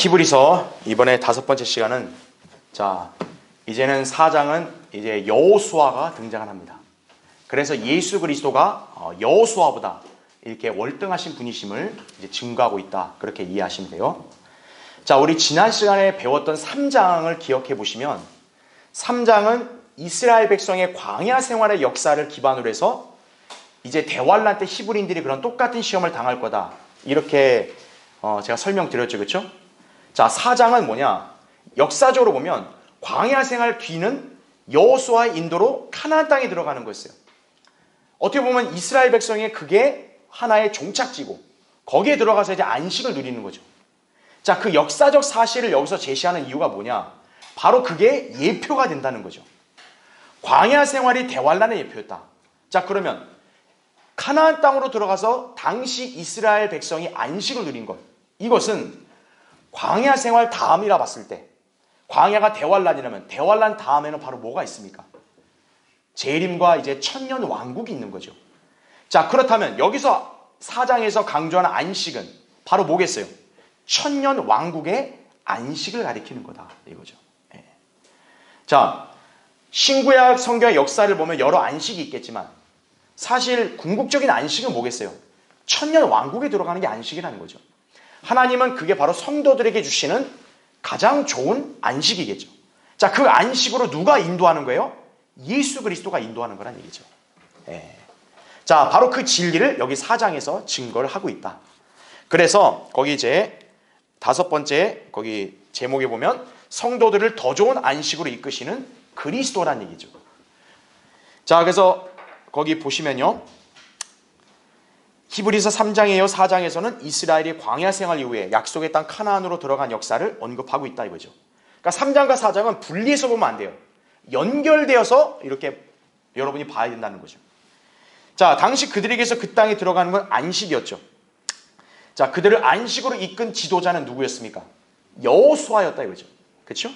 히브리서 이번에 5번째 시간은 이제는 4장은 이제 여호수아가 등장을 합니다. 그래서 예수 그리스도가 여호수아보다 이렇게 월등하신 분이심을 이제 증거하고 있다. 그렇게 이해하시면 돼요. 우리 지난 시간에 배웠던 3장을 기억해 보시면 3장은 이스라엘 백성의 광야 생활의 역사를 기반으로 해서 이제 대환란 때 히브리인들이 그런 똑같은 시험을 당할 거다. 이렇게 제가 설명드렸죠. 그렇죠? 4장은 뭐냐? 역사적으로 보면 광야 생활 뒤는 여호수아의 인도로 가나안 땅에 들어가는 거였어요. 어떻게 보면 이스라엘 백성의 그게 하나의 종착지고 거기에 들어가서 이제 안식을 누리는 거죠. 그 역사적 사실을 여기서 제시하는 이유가 뭐냐? 바로 그게 예표가 된다는 거죠. 광야 생활이 대환란의 예표였다. 그러면 가나안 땅으로 들어가서 당시 이스라엘 백성이 안식을 누린 것, 이것은 광야 생활 다음이라 봤을 때, 광야가 대환란이라면 대환란 다음에는 바로 뭐가 있습니까? 재림과 이제 천년 왕국이 있는 거죠. 그렇다면 여기서 4장에서 강조하는 안식은 바로 뭐겠어요? 천년 왕국의 안식을 가리키는 거다, 이거죠. 신구약 성경의 역사를 보면 여러 안식이 있겠지만 사실 궁극적인 안식은 뭐겠어요? 천년 왕국에 들어가는 게 안식이라는 거죠. 하나님은 그게 바로 성도들에게 주시는 가장 좋은 안식이겠죠. 그 안식으로 누가 인도하는 거예요? 예수 그리스도가 인도하는 거란 얘기죠. 바로 그 진리를 여기 4장에서 증거를 하고 있다. 그래서 거기 이제 5번째 거기 제목에 보면 성도들을 더 좋은 안식으로 이끄시는 그리스도란 얘기죠. 그래서 거기 보시면요, 히브리서 3장에요 4장에서는 이스라엘이 광야 생활 이후에 약속의 땅 카나안으로 들어간 역사를 언급하고 있다 이거죠. 그러니까 3장과 4장은 분리해서 보면 안 돼요. 연결되어서 이렇게 여러분이 봐야 된다는 거죠. 당시 그들에게서 그 땅에 들어가는 건 안식이었죠. 그들을 안식으로 이끈 지도자는 누구였습니까? 여호수아였다 이거죠. 그렇죠?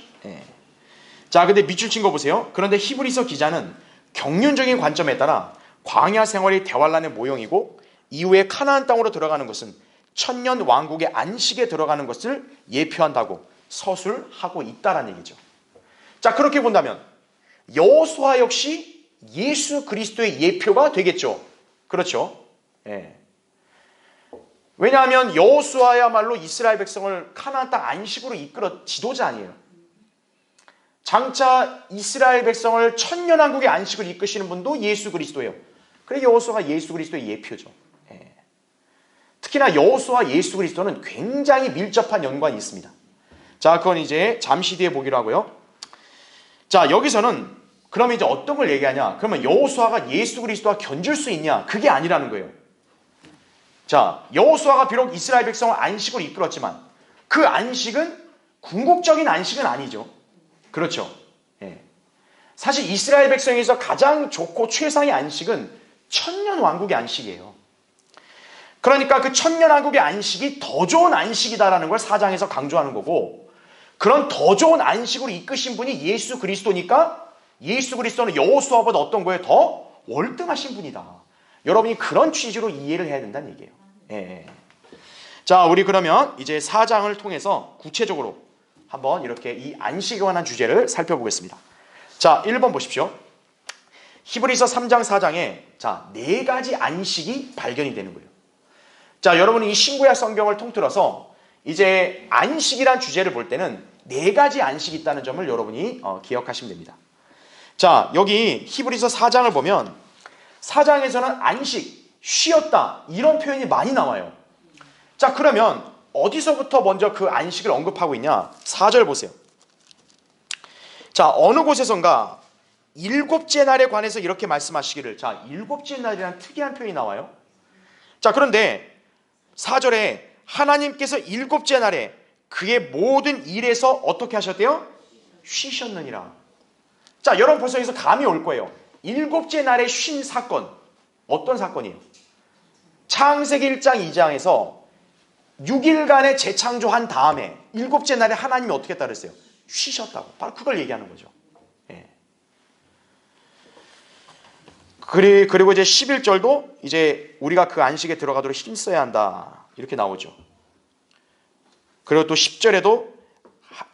근데 밑줄 친 거 보세요. 그런데 히브리서 기자는 경륜적인 관점에 따라 광야 생활이 대환란의 모형이고 이후에 카나안 땅으로 들어가는 것은 천년 왕국의 안식에 들어가는 것을 예표한다고 서술하고 있다라는 얘기죠. 그렇게 본다면 여호수아 역시 예수 그리스도의 예표가 되겠죠. 그렇죠? 왜냐하면 여호수아야말로 이스라엘 백성을 카나안 땅 안식으로 이끌어 지도자 아니에요. 장차 이스라엘 백성을 천년왕국의 안식을 이끄시는 분도 예수 그리스도예요. 그래서 여호수아가 예수 그리스도의 예표죠. 특히나 여호수아와 예수 그리스도는 굉장히 밀접한 연관이 있습니다. 그건 이제 잠시 뒤에 보기로 하고요. 여기서는 그러면 이제 어떤 걸 얘기하냐? 그러면 여호수아가 예수 그리스도와 견줄 수 있냐? 그게 아니라는 거예요. 여호수아가 비록 이스라엘 백성을 안식으로 이끌었지만 그 안식은 궁극적인 안식은 아니죠. 그렇죠. 사실 이스라엘 백성에서 가장 좋고 최상의 안식은 천년 왕국의 안식이에요. 그러니까 그 천년 왕국의 안식이 더 좋은 안식이다라는 걸 4장에서 강조하는 거고, 그런 더 좋은 안식으로 이끄신 분이 예수 그리스도니까 예수 그리스도는 여호수아보다 어떤 거에 더 월등하신 분이다. 여러분이 그런 취지로 이해를 해야 된다는 얘기예요. 우리 그러면 이제 4장을 통해서 구체적으로 한번 이렇게 이 안식에 관한 주제를 살펴보겠습니다. 1번 보십시오. 히브리서 3장 4장에 4가지 안식이 발견이 되는 거예요. 여러분이 이 신구약 성경을 통틀어서 이제 안식이란 주제를 볼 때는 4가지 안식이 있다는 점을 여러분이 기억하시면 됩니다. 여기 히브리서 4장을 보면 4장에서는 안식, 쉬었다 이런 표현이 많이 나와요. 그러면 어디서부터 먼저 그 안식을 언급하고 있냐? 4절 보세요. 어느 곳에선가 7째 날에 관해서 이렇게 말씀하시기를. 7째 날이라는 특이한 표현이 나와요. 그런데 4절에 하나님께서 7째 날에 그의 모든 일에서 어떻게 하셨대요? 쉬셨느니라. 여러분 벌써 여기서 감이 올 거예요. 7째 날에 쉰 사건, 어떤 사건이에요? 창세기 1장 2장에서 6일간의 재창조한 다음에 7째 날에 하나님이 어떻게 했다 그랬어요? 쉬셨다고. 바로 그걸 얘기하는 거죠. 그리고 이제 11절도 이제 우리가 그 안식에 들어가도록 힘써야 한다. 이렇게 나오죠. 그리고 또 10절에도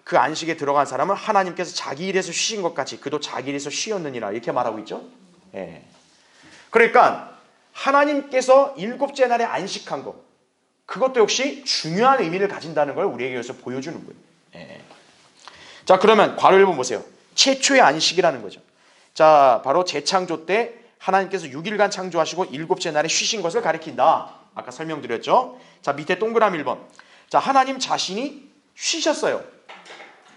그 안식에 들어간 사람은 하나님께서 자기 일에서 쉬신 것 같이 그도 자기 일에서 쉬었느니라 이렇게 말하고 있죠. 예. 그러니까 하나님께서 일곱째 날에 안식한 것, 그것도 역시 중요한 의미를 가진다는 걸 우리에게 여기서 보여주는 거예요. 예. 자, 그러면 괄호 1번 보세요. 최초의 안식이라는 거죠. 자, 바로 재창조 때 하나님께서 6일간 창조하시고 일곱째 날에 쉬신 것을 가리킨다. 아까 설명드렸죠. 자, 밑에 동그라미 1번. 자, 하나님 자신이 쉬셨어요.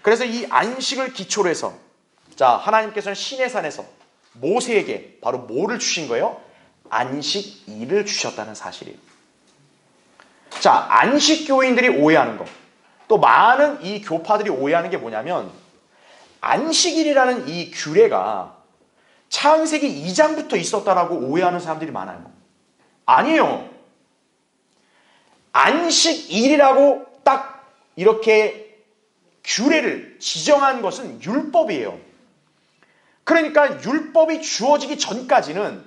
그래서 이 안식을 기초로 해서 자, 하나님께서는 시내산에서 모세에게 바로 뭐를 주신 거예요? 안식일을 주셨다는 사실이에요. 자, 안식교인들이 오해하는 거, 또 많은 이 교파들이 오해하는 게 뭐냐면 안식일이라는 이 규례가 창세기 2장부터 있었다라고 오해하는 사람들이 많아요. 아니에요. 안식일이라고 딱 이렇게 규례를 지정한 것은 율법이에요. 그러니까 율법이 주어지기 전까지는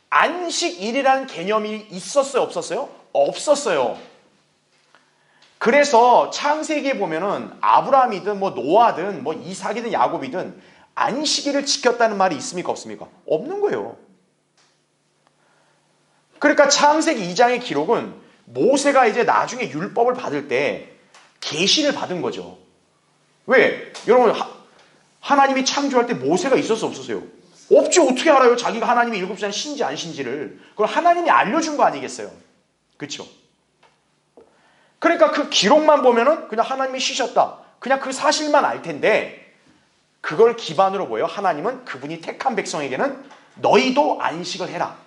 안식일이라는 개념이 있었어요? 없었어요? 없었어요. 그래서 창세기에 보면은 아브라함이든 뭐 노아든 뭐 이삭이든 야곱이든 안식일을 지켰다는 말이 있습니까? 없습니까? 없는 거예요. 그러니까 창세기 2장의 기록은 모세가 이제 나중에 율법을 받을 때 계시를 받은 거죠. 왜? 여러분, 하나님이 창조할 때 모세가 있었어 없었어요? 없죠. 어떻게 알아요? 자기가 하나님이 일곱 시간 신지 안 신지를. 그걸 하나님이 알려준 거 아니겠어요? 그렇죠? 그러니까 그 기록만 보면은 그냥 하나님이 쉬셨다, 그냥 그 사실만 알 텐데, 그걸 기반으로 보여 하나님은 그분이 택한 백성에게는 너희도 안식을 해라.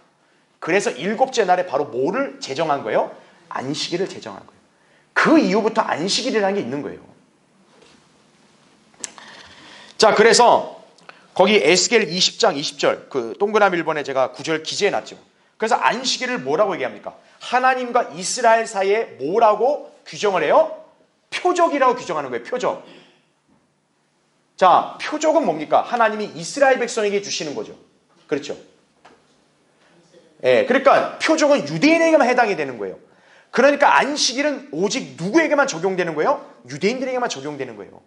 그래서 일곱째 날에 바로 뭐를 제정한 거예요? 안식일을 제정한 거예요. 그 이후부터 안식일이라는 게 있는 거예요. 자, 그래서 거기 에스겔 20장 20절 그 동그라미 1번에 제가 9절 기재해놨죠. 그래서 안식일을 뭐라고 얘기합니까? 하나님과 이스라엘 사이에 뭐라고 규정을 해요? 표적이라고 규정하는 거예요. 표적. 자, 표적은 뭡니까? 하나님이 이스라엘 백성에게 주시는 거죠. 그렇죠? 예, 그러니까 표적은 유대인에게만 해당이 되는 거예요. 그러니까 안식일은 오직 누구에게만 적용되는 거예요? 유대인들에게만 적용되는 거예요.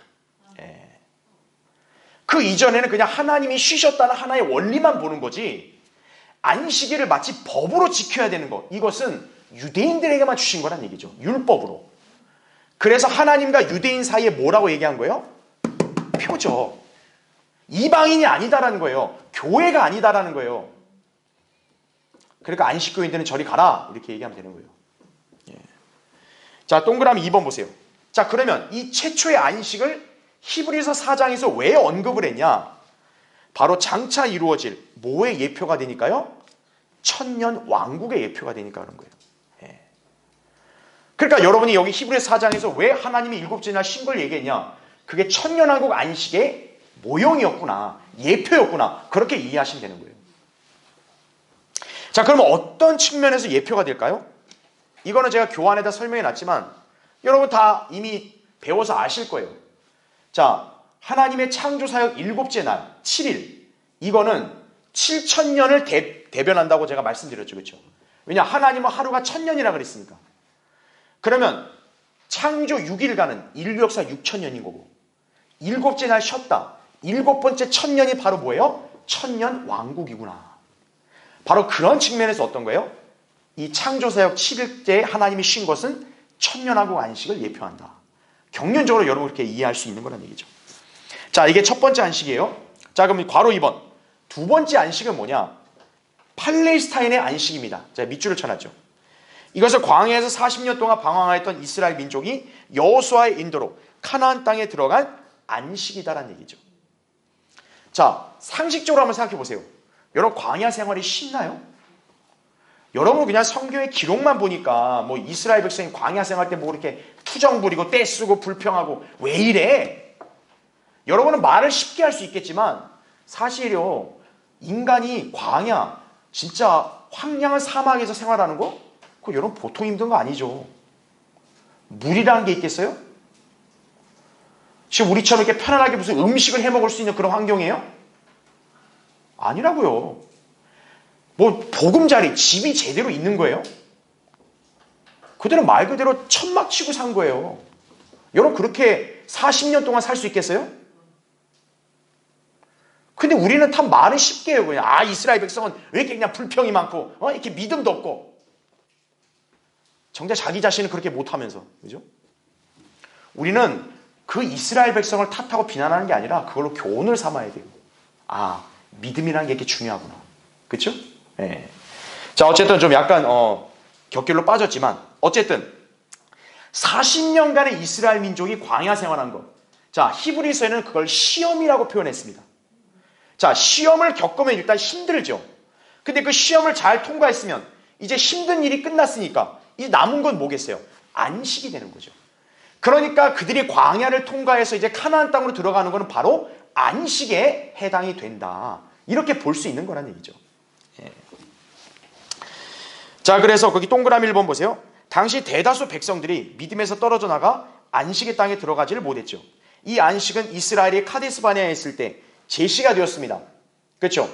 예. 그 이전에는 그냥 하나님이 쉬셨다는 하나의 원리만 보는 거지, 안식일을 마치 법으로 지켜야 되는 것, 이것은 유대인들에게만 주신 거란 얘기죠. 율법으로. 그래서 하나님과 유대인 사이에 뭐라고 얘기한 거예요? 표적. 이방인이 아니다라는 거예요. 교회가 아니다라는 거예요. 그러니까 안식교인들은 저리 가라 이렇게 얘기하면 되는 거예요. 예. 자, 동그라미 2번 보세요. 자, 그러면 이 최초의 안식을 히브리서 4장에서 왜 언급을 했냐? 바로 장차 이루어질 뭐의 예표가 되니까요? 천년 왕국의 예표가 되니까 그런 거예요. 예. 그러니까 여러분이 여기 히브리서 4장에서 왜 하나님이 일곱째 날 쉰 걸 얘기했냐? 그게 천년 왕국 안식의 모형이었구나, 예표였구나, 그렇게 이해하시면 되는 거예요. 자, 그러면 어떤 측면에서 예표가 될까요? 이거는 제가 교환에다 설명해 놨지만 여러분 다 이미 배워서 아실 거예요. 자, 하나님의 창조사역 일곱째 날 7일, 이거는 7,000년을 대변한다고 제가 말씀드렸죠. 그렇죠? 왜냐, 하나님은 하루가 1,000년이라 그랬으니까. 그러면 창조 6일간은 인류 역사 6,000년인 거고, 일곱째 날 쉬었다, 일곱 번째 1,000년이 바로 뭐예요? 1,000년 왕국이구나. 바로 그런 측면에서 어떤 거예요? 이 창조사역 7일째에 하나님이 쉰 것은 1,000년하고 안식을 예표한다. 경륜적으로 여러분 그렇게 이해할 수 있는 거란 얘기죠. 자, 이게 첫 번째 안식이에요. 자, 그럼 괄호 2번. 두 번째 안식은 뭐냐? 팔레스타인의 안식입니다. 제가 밑줄을 쳐놨죠. 이것을 광야에서 40년 동안 방황하였던 이스라엘 민족이 여호수아의 인도로 카나안 땅에 들어간 안식이다라는 얘기죠. 자, 상식적으로 한번 생각해 보세요. 여러분, 광야 생활이 쉽나요? 여러분 그냥 성경의 기록만 보니까 뭐 이스라엘 백성이 광야 생활 때 뭐 이렇게 투정 부리고 떼쓰고 불평하고 왜 이래? 여러분은 말을 쉽게 할 수 있겠지만 사실요, 인간이 광야, 진짜 황량한 사막에서 생활하는 거, 그거 여러분 보통 힘든 거 아니죠. 물이라는 게 있겠어요? 지금 우리처럼 이렇게 편안하게 무슨 음식을 해 먹을 수 있는 그런 환경이에요? 아니라고요. 뭐 보금자리, 집이 제대로 있는 거예요? 그들은 말 그대로 천막 치고 산 거예요. 여러분 그렇게 40년 동안 살 수 있겠어요? 근데 우리는 참 말은 쉽게 해요. 그냥 이스라엘 백성은 왜 이렇게 그냥 불평이 많고 이렇게 믿음도 없고. 정작 자기 자신은 그렇게 못하면서. 그죠? 우리는 그 이스라엘 백성을 탓하고 비난하는 게 아니라 그걸로 교훈을 삼아야 돼요. 믿음이라는 게 이렇게 중요하구나. 그렇죠? 네. 자, 어쨌든 좀 약간 격결로 빠졌지만 어쨌든 40년간의 이스라엘 민족이 광야 생활한 것. 자, 히브리서에는 그걸 시험이라고 표현했습니다. 자, 시험을 겪으면 일단 힘들죠. 근데 그 시험을 잘 통과했으면 이제 힘든 일이 끝났으니까 이제 남은 건 뭐겠어요? 안식이 되는 거죠. 그러니까 그들이 광야를 통과해서 이제 카나안 땅으로 들어가는 것은 바로 안식에 해당이 된다. 이렇게 볼 수 있는 거란 얘기죠. 예. 자, 그래서 거기 동그라미 1번 보세요. 당시 대다수 백성들이 믿음에서 떨어져 나가 안식의 땅에 들어가지를 못했죠. 이 안식은 이스라엘이 카데스 바네아에 있을 때 제시가 되었습니다. 그렇죠?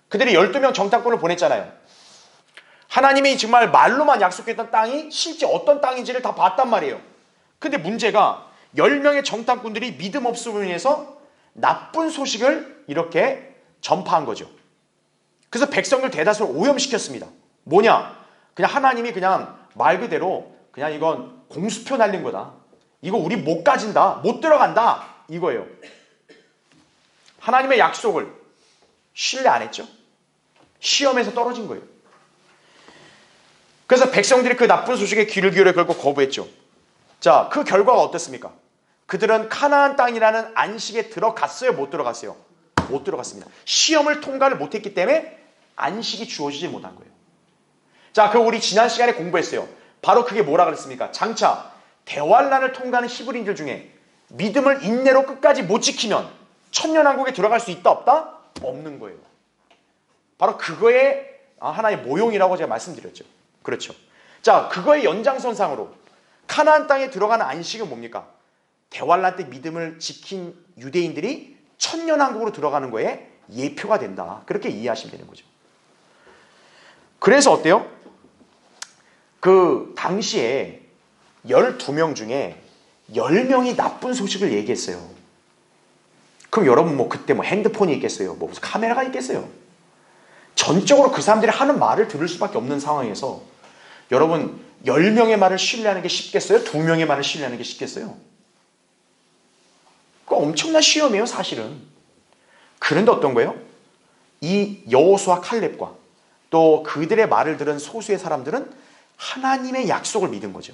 그들이 12명 정탐꾼을 보냈잖아요. 하나님이 정말 말로만 약속했던 땅이 실제 어떤 땅인지를 다 봤단 말이에요. 근데 문제가 10명의 정탐꾼들이 믿음 없음으로 인해서 나쁜 소식을 이렇게 전파한 거죠. 그래서 백성들 대다수를 오염시켰습니다. 뭐냐? 그냥 하나님이 그냥 말 그대로 그냥 이건 공수표 날린 거다. 이거 우리 못 가진다. 못 들어간다. 이거예요. 하나님의 약속을 신뢰 안 했죠. 시험에서 떨어진 거예요. 그래서 백성들이 그 나쁜 소식에 귀를 기울여 결국 거부했죠. 자, 그 결과가 어떻습니까? 그들은 카나안 땅이라는 안식에 들어갔어요? 못 들어갔어요? 못 들어갔습니다. 시험을 통과를 못했기 때문에 안식이 주어지지 못한 거예요. 자, 그 우리 지난 시간에 공부했어요. 바로 그게 뭐라 그랬습니까? 장차 대환란을 통과하는 히브리인들 중에 믿음을 인내로 끝까지 못 지키면 천년왕국에 들어갈 수 있다 없다? 없는 거예요. 바로 그거의 하나의 모형이라고 제가 말씀드렸죠. 그렇죠. 자, 그거의 연장선상으로 카나안 땅에 들어가는 안식은 뭡니까? 대환란 때 믿음을 지킨 유대인들이 천년왕국으로 들어가는 거에 예표가 된다. 그렇게 이해하시면 되는 거죠. 그래서 어때요? 그 당시에 12명 중에 10명이 나쁜 소식을 얘기했어요. 그럼 여러분 뭐 그때 뭐 핸드폰이 있겠어요? 뭐 무슨 카메라가 있겠어요? 전적으로 그 사람들이 하는 말을 들을 수밖에 없는 상황에서 여러분 10명의 말을 신뢰하는 게 쉽겠어요? 2명의 말을 신뢰하는 게 쉽겠어요? 그거 엄청난 시험이에요, 사실은. 그런데 어떤 거예요? 이 여호수아 칼렙과 또 그들의 말을 들은 소수의 사람들은 하나님의 약속을 믿은 거죠.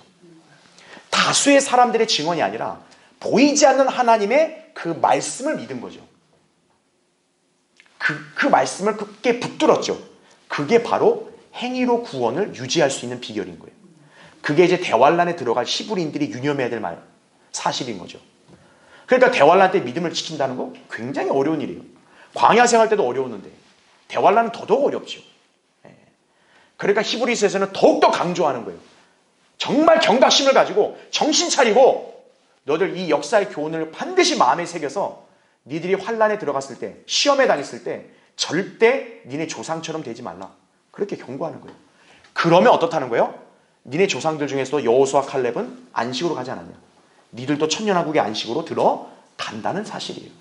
다수의 사람들의 증언이 아니라 보이지 않는 하나님의 그 말씀을 믿은 거죠. 그 말씀을 굳게 붙들었죠. 그게 바로 행위로 구원을 유지할 수 있는 비결인 거예요. 그게 이제 대환란에 들어갈 히브리인들이 유념해야 될 사실인 거죠. 그러니까 대환란 때 믿음을 지킨다는 거 굉장히 어려운 일이에요. 광야 생활 때도 어려웠는데 대환란은 더더욱 어렵죠. 그러니까 히브리서에서는 더욱더 강조하는 거예요. 정말 경각심을 가지고 정신 차리고 너들 이 역사의 교훈을 반드시 마음에 새겨서 니들이 환란에 들어갔을 때, 시험에 당했을 때 절대 니네 조상처럼 되지 말라. 그렇게 경고하는 거예요. 그러면 어떻다는 거예요? 니네 조상들 중에서도 여호수아 칼렙은 안식으로 가지 않았냐. 니들도 천년왕국의 안식으로 들어간다는 사실이에요.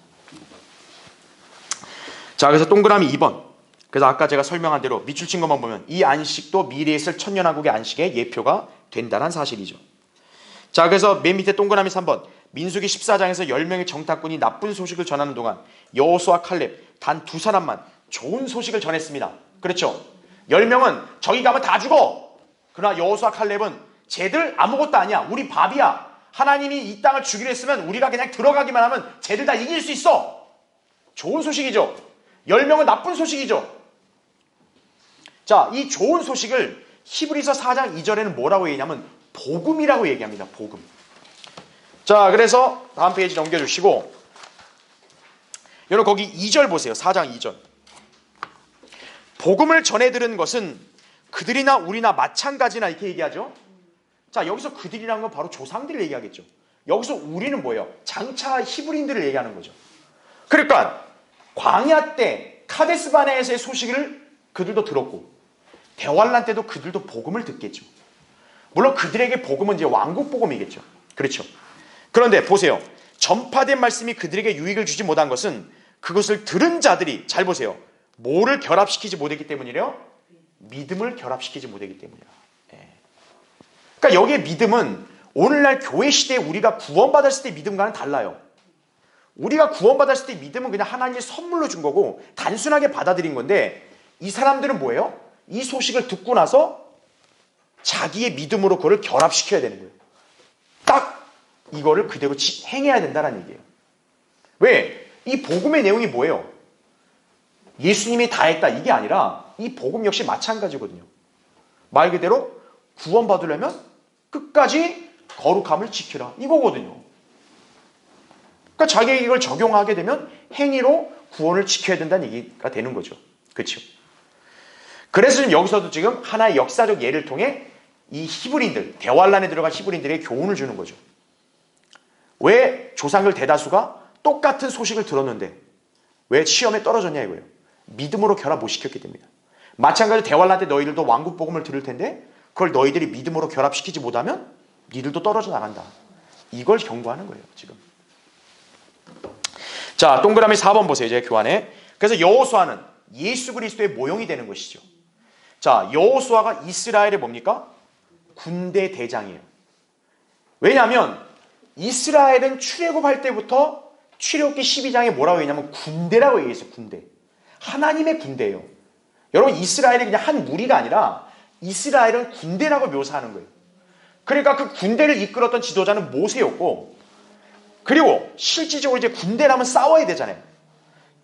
자, 그래서 동그라미 2번. 그래서 아까 제가 설명한 대로 밑줄 친 것만 보면 이 안식도 미래에 있을 천년왕국의 안식의 예표가 된다는 사실이죠. 자, 그래서 맨 밑에 동그라미 3번. 민수기 14장에서 10명의 정탐꾼이 나쁜 소식을 전하는 동안 여호수아 칼렙 단 2사람만 좋은 소식을 전했습니다. 그렇죠? 10명은 저기 가면 다 죽어. 그러나 여호수아 칼렙은 쟤들 아무것도 아니야. 우리 밥이야. 하나님이 이 땅을 주기로 했으면 우리가 그냥 들어가기만 하면 쟤들 다 이길 수 있어. 좋은 소식이죠. 10명은 나쁜 소식이죠. 자, 이 좋은 소식을 히브리서 4장 2절에는 뭐라고 얘기하냐면 복음이라고 얘기합니다. 복음. 자, 그래서 다음 페이지 넘겨주시고 여러분 거기 2절 보세요. 4장 2절. 복음을 전해 들은 것은 그들이나 우리나 마찬가지나 이렇게 얘기하죠. 자, 여기서 그들이라는 건 바로 조상들을 얘기하겠죠. 여기서 우리는 뭐예요? 장차 히브리인들을 얘기하는 거죠. 그러니까 광야 때 카데스 바네아에서의 소식을 그들도 들었고 대환란 때도 그들도 복음을 듣겠죠. 물론 그들에게 복음은 이제 왕국 복음이겠죠. 그렇죠. 그런데 보세요. 전파된 말씀이 그들에게 유익을 주지 못한 것은 그것을 들은 자들이, 잘 보세요, 뭐를 결합시키지 못했기 때문이래요? 믿음을 결합시키지 못했기 때문이라. 그러니까 여기에 믿음은 오늘날 교회 시대에 우리가 구원받았을 때 믿음과는 달라요. 우리가 구원받았을 때 믿음은 그냥 하나님의 선물로 준 거고 단순하게 받아들인 건데, 이 사람들은 뭐예요? 이 소식을 듣고 나서 자기의 믿음으로 그걸 결합시켜야 되는 거예요. 딱 이거를 그대로 행해야 된다는 얘기예요. 왜? 이 복음의 내용이 뭐예요? 예수님이 다 했다 이게 아니라 이 복음 역시 마찬가지거든요. 말 그대로 구원받으려면 끝까지 거룩함을 지키라 이거거든요. 그러니까 자기에게 이걸 적용하게 되면 행위로 구원을 지켜야 된다는 얘기가 되는 거죠. 그렇죠? 그래서 지금 여기서도 지금 하나의 역사적 예를 통해 이 히브리인들, 대환란에 들어간 히브리인들에게 교훈을 주는 거죠. 왜 조상들 대다수가 똑같은 소식을 들었는데 왜 시험에 떨어졌냐 이거예요. 믿음으로 결합 못 시켰기 때문이다. 마찬가지로 대환란 때 너희들도 왕국 복음을 들을 텐데 그걸 너희들이 믿음으로 결합시키지 못하면 니들도 떨어져 나간다. 이걸 경고하는 거예요 지금. 자, 동그라미 4번 보세요. 이제 교환에. 그래서 여호수아는 예수 그리스도의 모형이 되는 것이죠. 자, 여호수아가 이스라엘의 뭡니까? 군대 대장이에요. 왜냐하면 이스라엘은 출애굽할 때부터 출애굽기 12장에 뭐라고 했냐면 군대라고 얘기했어요. 군대. 하나님의 군대예요. 여러분, 이스라엘이 그냥 한 무리가 아니라 이스라엘은 군대라고 묘사하는 거예요. 그러니까 그 군대를 이끌었던 지도자는 모세였고, 그리고 실질적으로 이제 군대라면 싸워야 되잖아요.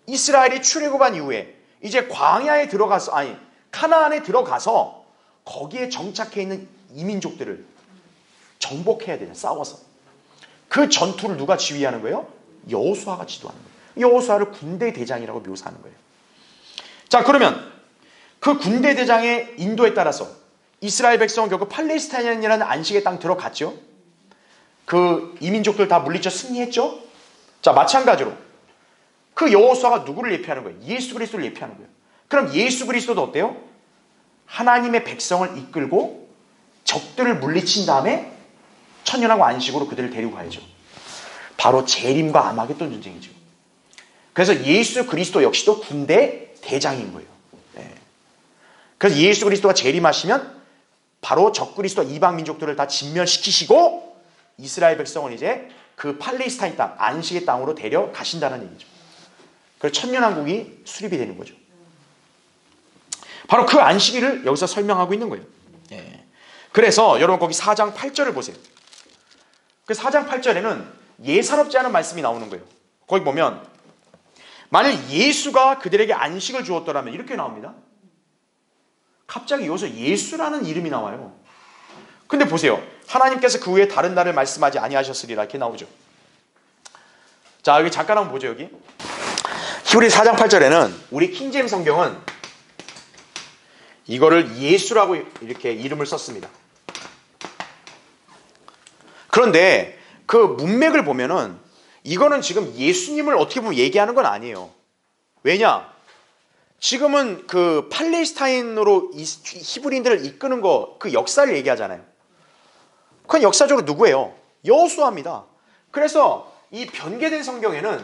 이스라엘이 출애굽한 이후에 이제 광야에 들어가서, 카나안에 들어가서 거기에 정착해 있는 이민족들을 정복해야 되잖아요. 싸워서. 그 전투를 누가 지휘하는 거예요? 여호수아가 지도하는 거예요. 여호수아를 군대 대장이라고 묘사하는 거예요. 자, 그러면 그 군대 대장의 인도에 따라서 이스라엘 백성은 결국 팔레스타인이라는 안식의 땅 들어갔죠. 그 이민족들 다 물리쳐 승리했죠. 자, 마찬가지로 그 여호수아가 누구를 예표하는 거예요? 예수 그리스도를 예표하는 거예요. 그럼 예수 그리스도도 어때요? 하나님의 백성을 이끌고 적들을 물리친 다음에 천년하고 안식으로 그들을 데리고 가야죠. 바로 재림과 아마겟돈 전쟁이죠. 그래서 예수 그리스도 역시도 군대 대장인 거예요. 그래서 예수 그리스도가 재림하시면 바로 적그리스도 이방 민족들을 다 진멸시키시고 이스라엘 백성은 이제 그 팔레스타인 땅, 안식의 땅으로 데려가신다는 얘기죠. 그래서 천년왕국이 수립이 되는 거죠. 바로 그 안식일을 여기서 설명하고 있는 거예요. 그래서 여러분 거기 4장 8절을 보세요. 그 4장 8절에는 예사롭지 않은 말씀이 나오는 거예요. 거기 보면 만일 예수가 그들에게 안식을 주었더라면 이렇게 나옵니다. 갑자기 여기서 예수라는 이름이 나와요. 근데 보세요. 하나님께서 그 후에 다른 날을 말씀하지 아니하셨으리라 이렇게 나오죠. 자, 여기 잠깐 한번 보죠. 여기 히브리 4장 8절에는 우리 킹제임스 성경은 이거를 예수라고 이렇게 이름을 썼습니다. 그런데 그 문맥을 보면은 이거는 지금 예수님을 어떻게 보면 얘기하는 건 아니에요. 왜냐? 지금은 그 팔레스타인으로 히브리인들을 이끄는 거, 그 역사를 얘기하잖아요. 그건 역사적으로 누구예요? 여호수아입니다. 그래서 이 변개된 성경에는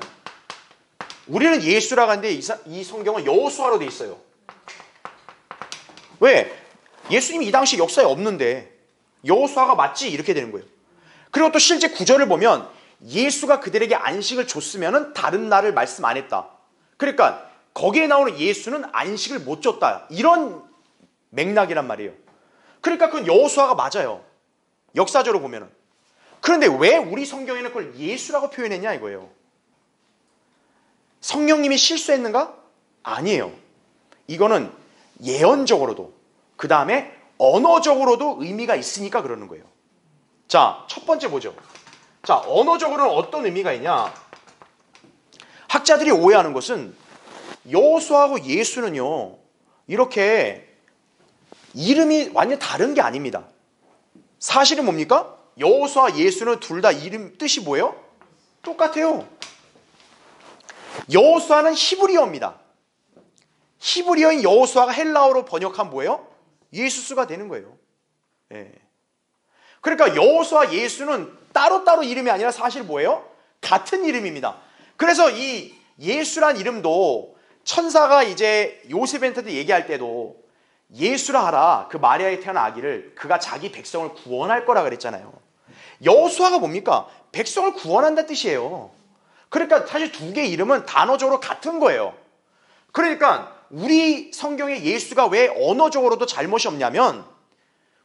우리는 예수라고 하는데 이 성경은 여호수아로 돼 있어요. 왜? 예수님이 이 당시 역사에 없는데 여호수아가 맞지? 이렇게 되는 거예요. 그리고 또 실제 구절을 보면 예수가 그들에게 안식을 줬으면 다른 날을 말씀 안 했다. 그러니까 거기에 나오는 예수는 안식을 못 줬다. 이런 맥락이란 말이에요. 그러니까 그건 여호수아가 맞아요. 역사적으로 보면은. 그런데 왜 우리 성경에는 그걸 예수라고 표현했냐 이거예요. 성령님이 실수했는가? 아니에요. 이거는 예언적으로도 그 다음에 언어적으로도 의미가 있으니까 그러는 거예요. 자, 첫 번째 보죠. 자, 언어적으로는 어떤 의미가 있냐? 학자들이 오해하는 것은 여호수아하고 예수는요 이렇게 이름이 완전 다른 게 아닙니다. 사실은 뭡니까? 여호수아 예수는 둘 다 이름 뜻이 뭐예요? 똑같아요. 여호수아는 히브리어입니다. 히브리어인 여호수아가 헬라어로 번역한 뭐예요? 예수스가 되는 거예요. 그러니까 여호수아 예수는 따로따로 이름이 아니라 사실 뭐예요? 같은 이름입니다. 그래서 이 예수란 이름도 천사가 이제 요셉한테도 얘기할 때도 예수라 하라, 그 마리아에 태어난 아기를 그가 자기 백성을 구원할 거라 그랬잖아요. 여호수아가 뭡니까? 백성을 구원한다는 뜻이에요. 그러니까 사실 두 개의 이름은 단어적으로 같은 거예요. 그러니까 우리 성경에 예수가 왜 언어적으로도 잘못이 없냐면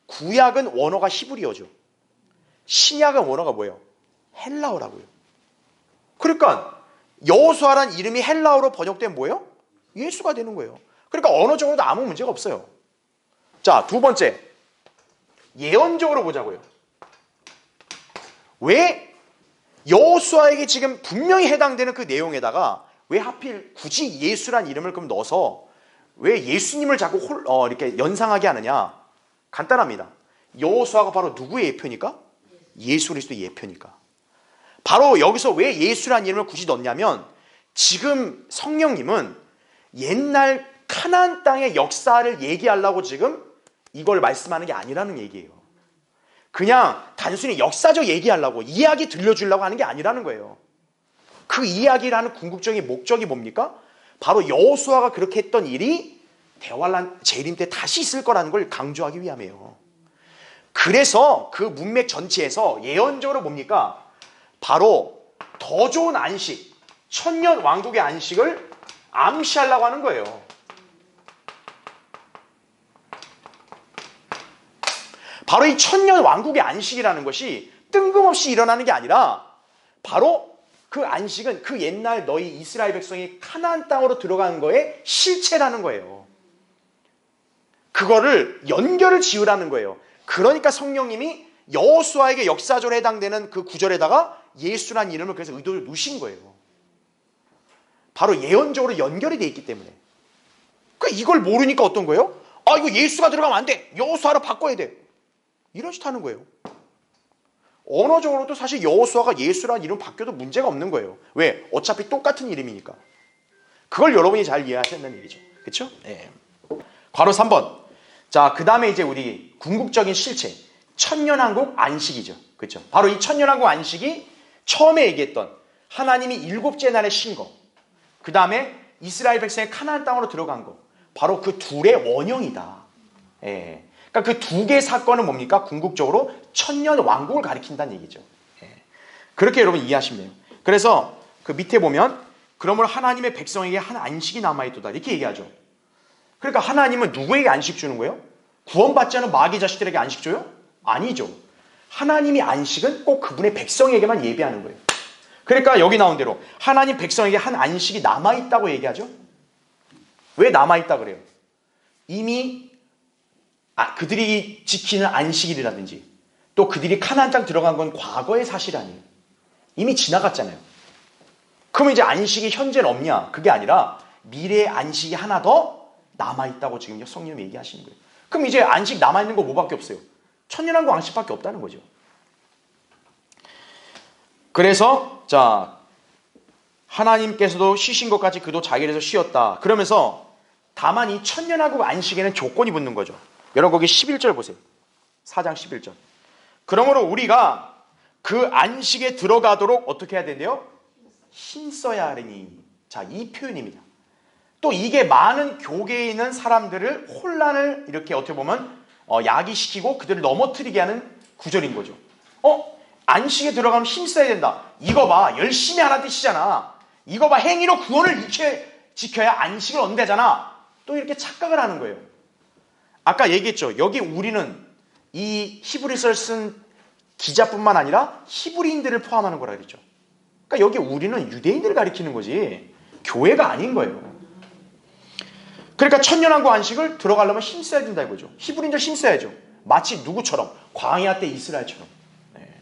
구약은 원어가 히브리어죠. 신약은 원어가 뭐예요? 헬라어라고요. 그러니까 여호수아란 이름이 헬라어로 번역되면 뭐예요? 예수가 되는 거예요. 그러니까 언어적으로도 아무 문제가 없어요. 자, 두 번째, 예언적으로 보자고요. 왜 여호수아에게 지금 분명히 해당되는 그 내용에다가 왜 하필 굳이 예수란 이름을 그럼 넣어서 왜 예수님을 자꾸 이렇게 연상하게 하느냐? 간단합니다. 여호수아가 바로 누구의 예표니까? 예수 그리스도의 예표니까. 바로 여기서 왜 예수란 이름을 굳이 넣냐면 지금 성령님은 옛날 가나안 땅의 역사를 얘기하려고 지금 이걸 말씀하는 게 아니라는 얘기예요. 그냥 단순히 역사적 얘기하려고 이야기 들려주려고 하는 게 아니라는 거예요. 그 이야기라는 궁극적인 목적이 뭡니까? 바로 여호수아가 그렇게 했던 일이 대환란 재림 때 다시 있을 거라는 걸 강조하기 위함이에요. 그래서 그 문맥 전체에서 예언적으로 뭡니까? 바로 더 좋은 안식, 천년 왕국의 안식을 암시하려고 하는 거예요. 바로 이 천년 왕국의 안식이라는 것이 뜬금없이 일어나는 게 아니라 바로 그 안식은 그 옛날 너희 이스라엘 백성이 가나안 땅으로 들어간 거의 실체라는 거예요. 그거를 연결을 지으라는 거예요. 그러니까 성령님이 여호수아에게 역사적으로 해당되는 그 구절에다가 예수란 이름을 그래서 의도를 넣으신 거예요. 바로 예언적으로 연결이 되어 있기 때문에. 그러니까 이걸 모르니까 어떤 거예요? 아, 이거 예수가 들어가면 안 돼. 여호수아로 바꿔야 돼. 이런 짓 하는 거예요. 언어적으로도 사실 여호수아가 예수라는 이름 바뀌어도 문제가 없는 거예요. 왜? 어차피 똑같은 이름이니까. 그걸 여러분이 잘 이해하셔야 된다는 얘기죠. 그렇죠? 네. 괄호 3번. 자, 그 다음에 이제 우리 궁극적인 실체. 천년왕국 안식이죠. 그렇죠? 바로 이 천년왕국 안식이 처음에 얘기했던 하나님이 일곱째 날에 신 거. 그 다음에 이스라엘 백성의 가나안 땅으로 들어간 거. 바로 그 둘의 원형이다. 예. 그러니까 그 두 개의 사건은 뭡니까? 궁극적으로 천년 왕국을 가리킨다는 얘기죠. 예. 그렇게 여러분 이해하시면 돼요. 그래서 그 밑에 보면 그러므로 하나님의 백성에게 한 안식이 남아있도다 이렇게 얘기하죠. 그러니까 하나님은 누구에게 안식 주는 거예요? 구원받지 않은 마귀 자식들에게 안식 줘요? 아니죠. 하나님이 안식은 꼭 그분의 백성에게만 예비하는 거예요. 그러니까 여기 나온 대로 하나님 백성에게 한 안식이 남아있다고 얘기하죠. 왜 남아있다 그래요? 이미 그들이 지키는 안식일이라든지 또 그들이 가나안 땅 들어간 건 과거의 사실 아니에요. 이미 지나갔잖아요. 그럼 이제 안식이 현재는 없냐? 그게 아니라 미래의 안식이 하나 더 남아있다고 지금 성령님이 얘기하시는 거예요. 그럼 이제 안식 남아있는 거 뭐밖에 없어요? 천년왕국 안식밖에 없다는 거죠. 그래서 자 하나님께서도 쉬신 것 같이 그도 자기에서 쉬었다. 그러면서 다만 이 천년왕국 안식에는 조건이 붙는 거죠. 여러분 거기 11절 보세요. 4장 11절. 그러므로 우리가 그 안식에 들어가도록 어떻게 해야 된대요? 힘써야 하리니. 자, 이 표현입니다. 또 이게 많은 교계에 있는 사람들을 혼란을 이렇게 어떻게 보면 야기시키고 그들을 넘어뜨리게 하는 구절인 거죠. 안식에 들어가면 힘써야 된다. 이거 봐, 열심히 하라는 뜻이잖아. 이거 봐, 행위로 구원을 지켜야 안식을 얻는다잖아. 또 이렇게 착각을 하는 거예요. 아까 얘기했죠. 여기 우리는 이 히브리서를 쓴 기자뿐만 아니라 히브리인들을 포함하는 거라 그랬죠. 그러니까 여기 우리는 유대인들을 가리키는 거지 교회가 아닌 거예요. 그러니까 천년왕국 안식을 들어가려면 힘써야 된다 이거죠. 히브리인들 힘써야죠. 마치 누구처럼? 광야 때 이스라엘처럼. 네.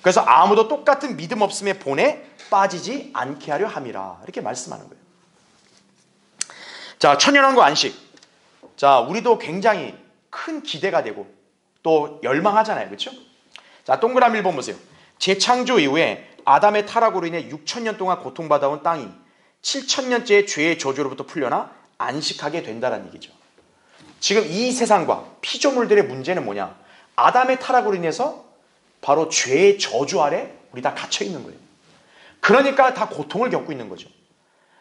그래서 아무도 똑같은 믿음 없음의 본에 빠지지 않게 하려 함이라 이렇게 말씀하는 거예요. 자, 천년왕국 안식. 자, 우리도 굉장히 큰 기대가 되고 또 열망하잖아요. 그렇죠? 자, 동그라미 1번 보세요. 재창조 이후에 아담의 타락으로 인해 6,000년 동안 고통받아온 땅이 7,000년째 죄의 저주로부터 풀려나 안식하게 된다는 얘기죠. 지금 이 세상과 피조물들의 문제는 뭐냐? 아담의 타락으로 인해서 바로 죄의 저주 아래 우리 다 갇혀 있는 거예요. 그러니까 다 고통을 겪고 있는 거죠.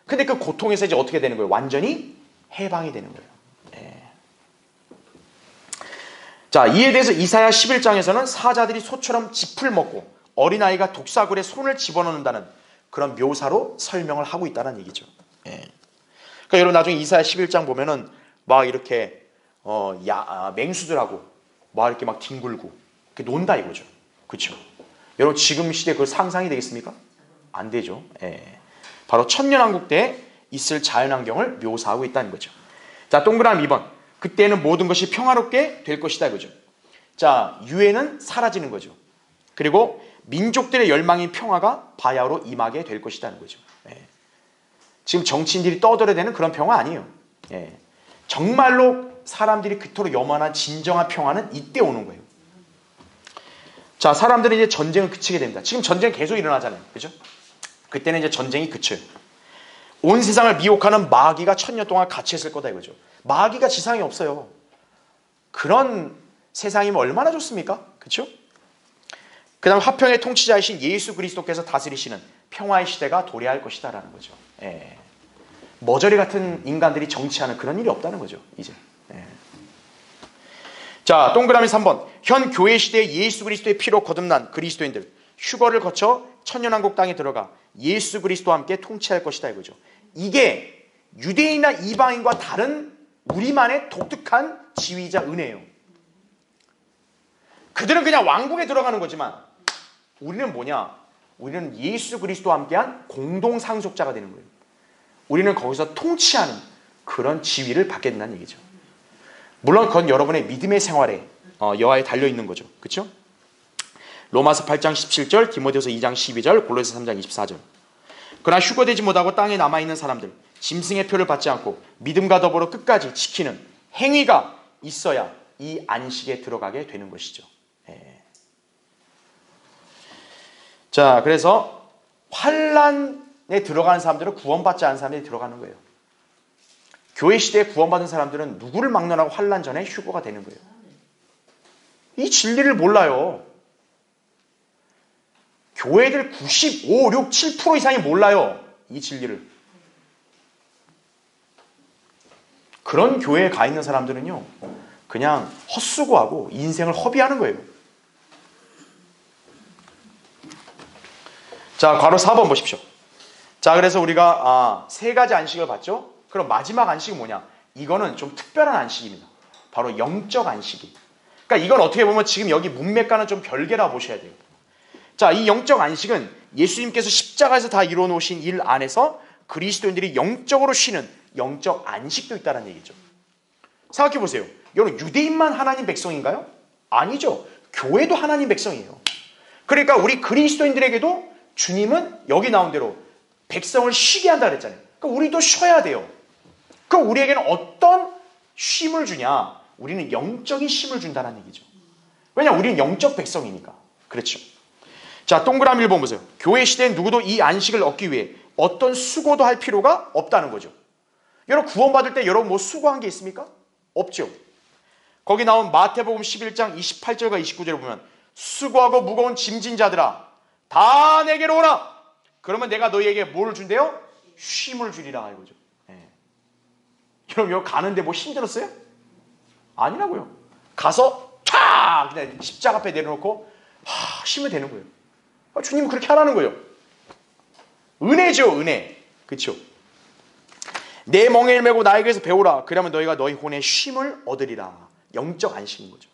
근데 그 고통에서 이제 어떻게 되는 거예요? 완전히 해방이 되는 거예요. 예. 자, 이에 대해서 이사야 11장에서는 사자들이 소처럼 짚을 먹고 어린아이가 독사굴에 손을 집어넣는다는 그런 묘사로 설명을 하고 있다는 얘기죠. 예. 그러니까 여러분 나중에 이사야 11장 보면은 막 이렇게 맹수들하고 막 이렇게 막 뒹굴고 이렇게 논다 이거죠. 그렇죠? 여러분 지금 시대 그 상상이 되겠습니까? 안 되죠. 예. 바로 천년왕국 때 있을 자연환경을 묘사하고 있다는 거죠. 자, 동그라미 2번. 그때는 모든 것이 평화롭게 될 것이다 이거죠. 자, 유해는 사라지는 거죠. 그리고 민족들의 열망인 평화가 바야흐로 임하게 될 것이라는 거죠. 예. 지금 정치인들이 떠들어대는 그런 평화 아니에요. 예. 정말로 사람들이 그토록 염원한 진정한 평화는 이때 오는 거예요. 자, 사람들은 이제 전쟁을 그치게 됩니다. 지금 전쟁 계속 일어나잖아요. 그죠? 그때는 이제 전쟁이 그쳐요. 온 세상을 미혹하는 마귀가 1000년 동안 갇혀있을 거다 이거죠. 마귀가 지상에 없어요. 그런 세상이면 얼마나 좋습니까? 그렇죠? 그 다음 화평의 통치자이신 예수 그리스도께서 다스리시는 평화의 시대가 도래할 것이다 라는 거죠. 예. 머저리 같은 인간들이 정치하는 그런 일이 없다는 거죠. 이제. 예. 자, 동그라미 3번. 현 교회 시대에 예수 그리스도의 피로 거듭난 그리스도인들 휴거를 거쳐 천년왕국 땅에 들어가 예수 그리스도와 함께 통치할 것이다 이거죠. 이게 유대인이나 이방인과 다른 우리만의 독특한 지위이자 은혜예요. 그들은 그냥 왕국에 들어가는 거지만 우리는 뭐냐? 우리는 예수 그리스도와 함께한 공동 상속자가 되는 거예요. 우리는 거기서 통치하는 그런 지위를 받게 된다는 얘기죠. 물론 그건 여러분의 믿음의 생활에 여하에 달려있는 거죠. 그렇죠? 로마서 8장 17절, 디모데후서 2장 12절, 골로새 3장 24절. 그러나 휴거되지 못하고 땅에 남아있는 사람들, 짐승의 표를 받지 않고 믿음과 더불어 끝까지 지키는 행위가 있어야 이 안식에 들어가게 되는 것이죠. 예. 자, 그래서 환난에 들어가는 사람들은 구원받지 않은 사람들이 들어가는 거예요. 교회 시대에 구원받은 사람들은 누구를 막론하고 환난 전에 휴거가 되는 거예요. 이 진리를 몰라요. 교회들 95, 6, 7% 이상이 몰라요. 이 진리를. 그런 교회에 가 있는 사람들은요, 그냥 헛수고하고 인생을 허비하는 거예요. 자, 괄호 4번 보십시오. 자, 그래서 우리가 세 가지 안식을 봤죠? 그럼 마지막 안식이 뭐냐? 이거는 좀 특별한 안식입니다. 바로 영적 안식이. 그러니까 이건 어떻게 보면 지금 여기 문맥과는 좀 별개라 보셔야 돼요. 자, 이 영적 안식은 예수님께서 십자가에서 다 이루어 놓으신 일 안에서 그리스도인들이 영적으로 쉬는 영적 안식도 있다는 얘기죠. 생각해 보세요. 여러분, 유대인만 하나님 백성인가요? 아니죠. 교회도 하나님 백성이에요. 그러니까 우리 그리스도인들에게도 주님은 여기 나온 대로 백성을 쉬게 한다 그랬잖아요. 그러니까 우리도 쉬어야 돼요. 그럼 우리에게는 어떤 쉼을 주냐? 우리는 영적인 쉼을 준다는 얘기죠. 왜냐하면 우리는 영적 백성이니까. 그렇죠. 자, 동그라미 1번 보세요. 교회 시대엔 누구도 이 안식을 얻기 위해 어떤 수고도 할 필요가 없다는 거죠. 여러분 구원받을 때 여러분 뭐 수고한 게 있습니까? 없죠. 거기 나온 마태복음 11장 28절과 29절을 보면 수고하고 무거운 짐진 자들아 다 내게로 오라. 그러면 내가 너희에게 뭘 준대요? 쉼을 주리라 이거죠. 네. 여러분 여기 가는데 뭐 힘들었어요? 아니라고요. 가서 탁 그냥 십자가 앞에 내려놓고 쉬면 되는 거예요. 주님은 그렇게 하라는 거예요. 은혜죠, 은혜. 그렇죠? 내 멍에를 메고 나에게서 배우라. 그러면 너희가 너희 혼의 쉼을 얻으리라. 영적 안식인 거죠.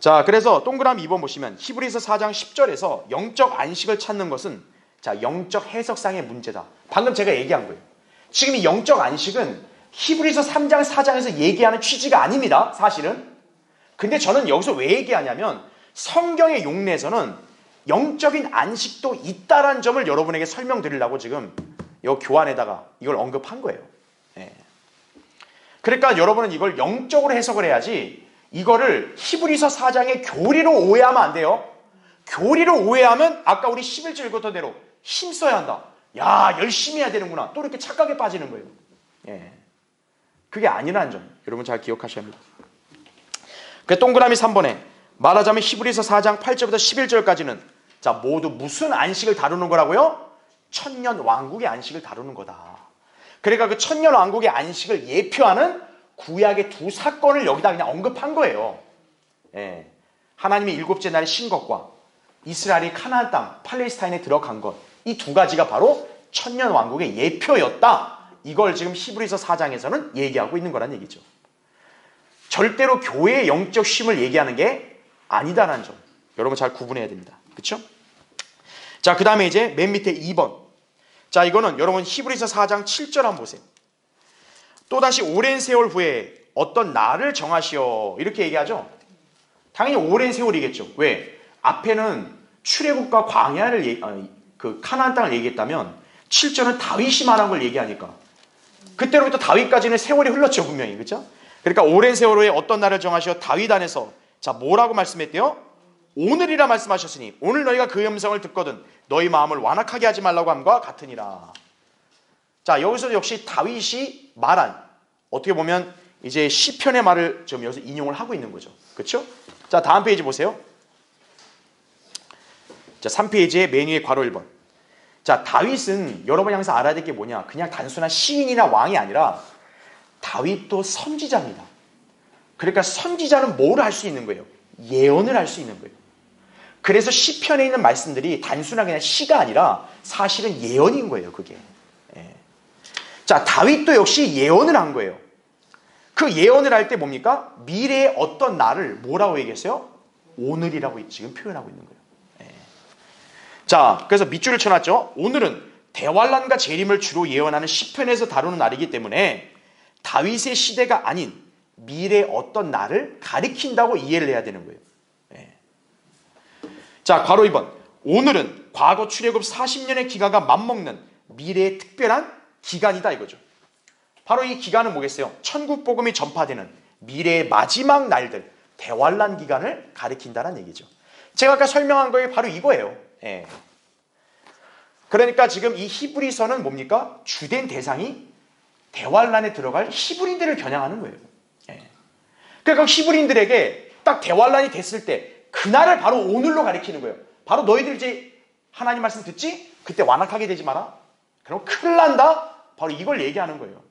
자, 그래서 동그라미 2번 보시면 히브리서 4장 10절에서 영적 안식을 찾는 것은 자, 영적 해석상의 문제다. 방금 제가 얘기한 거예요. 지금 이 영적 안식은 히브리서 3장 4장에서 얘기하는 취지가 아닙니다. 사실은. 근데 저는 여기서 왜 얘기하냐면 성경의 용례에서는 영적인 안식도 있다라는 점을 여러분에게 설명드리려고 지금 이 교환에다가 이걸 언급한 거예요. 예. 그러니까 여러분은 이걸 영적으로 해석을 해야지 이거를 히브리서 4장의 교리로 오해하면 안 돼요. 교리로 오해하면 아까 우리 11절 읽었던 대로 힘써야 한다. 야, 열심히 해야 되는구나. 또 이렇게 착각에 빠지는 거예요. 예. 그게 아니라는 점 여러분 잘 기억하셔야 합니다. 그 동그라미 3번에 말하자면 히브리서 4장 8절부터 11절까지는 자, 모두 무슨 안식을 다루는 거라고요? 천년 왕국의 안식을 다루는 거다. 그러니까 그 천년 왕국의 안식을 예표하는 구약의 두 사건을 여기다 그냥 언급한 거예요. 예. 하나님의 일곱째 날에 신 것과 이스라엘이 가나안 땅 팔레스타인에 들어간 것, 이 두 가지가 바로 천년 왕국의 예표였다. 이걸 지금 히브리서 4장에서는 얘기하고 있는 거란 얘기죠. 절대로 교회의 영적 쉼을 얘기하는 게 아니다라는 점 여러분 잘 구분해야 됩니다. 그렇죠? 자, 그 다음에 이제 맨 밑에 2번. 자, 이거는 여러분 히브리서 4장 7절 한번 보세요. 또다시 오랜 세월 후에 어떤 날을 정하시어 이렇게 얘기하죠. 당연히 오랜 세월이겠죠. 왜? 앞에는 출애굽과 광야를 그 가나안 땅을 얘기했다면 7절은 다윗이 말한 걸 얘기하니까 그때로부터 다윗까지는 세월이 흘렀죠, 분명히. 그렇죠? 그러니까 오랜 세월 후에 어떤 날을 정하시어 다윗 안에서 자, 뭐라고 말씀했대요? 오늘이라 말씀하셨으니 오늘 너희가 그 음성을 듣거든 너희 마음을 완악하게 하지 말라고 함과 같으니라. 자, 여기서 역시 다윗이 말한 어떻게 보면 이제 시편의 말을 좀 여기서 인용을 하고 있는 거죠. 그렇죠? 자, 다음 페이지 보세요. 자, 3페이지에 맨 위에 괄호 1번. 자, 다윗은 여러분이 항상 알아야 될 게 뭐냐? 그냥 단순한 시인이나 왕이 아니라 다윗도 선지자입니다. 그러니까 선지자는 뭘 할 수 있는 거예요? 예언을 할 수 있는 거예요. 그래서 시편에 있는 말씀들이 단순한 그냥 시가 아니라 사실은 예언인 거예요, 그게. 예. 자, 다윗도 역시 예언을 한 거예요. 그 예언을 할 때 뭡니까? 미래의 어떤 날을 뭐라고 얘기했어요? 오늘이라고 지금 표현하고 있는 거예요. 예. 자, 그래서 밑줄을 쳐놨죠. 오늘은 대환란과 재림을 주로 예언하는 시편에서 다루는 날이기 때문에 다윗의 시대가 아닌 미래의 어떤 날을 가리킨다고 이해를 해야 되는 거예요. 예. 자, 괄호 2번. 오늘은 과거 출애굽 40년의 기간과 맞먹는 미래의 특별한 기간이다 이거죠. 바로 이 기간은 뭐겠어요? 천국 복음이 전파되는 미래의 마지막 날들, 대환란 기간을 가리킨다는 얘기죠. 제가 아까 설명한 거에 바로 이거예요. 예. 그러니까 지금 이 히브리서는 뭡니까? 주된 대상이 대환란에 들어갈 히브리인들을 겨냥하는 거예요. 예. 그러니까 히브리인들에게 딱 대환란이 됐을 때 그날을 바로 오늘로 가리키는 거예요. 바로 너희들 이제 하나님 말씀 듣지? 그때 완악하게 되지 마라. 그럼 큰일 난다? 바로 이걸 얘기하는 거예요.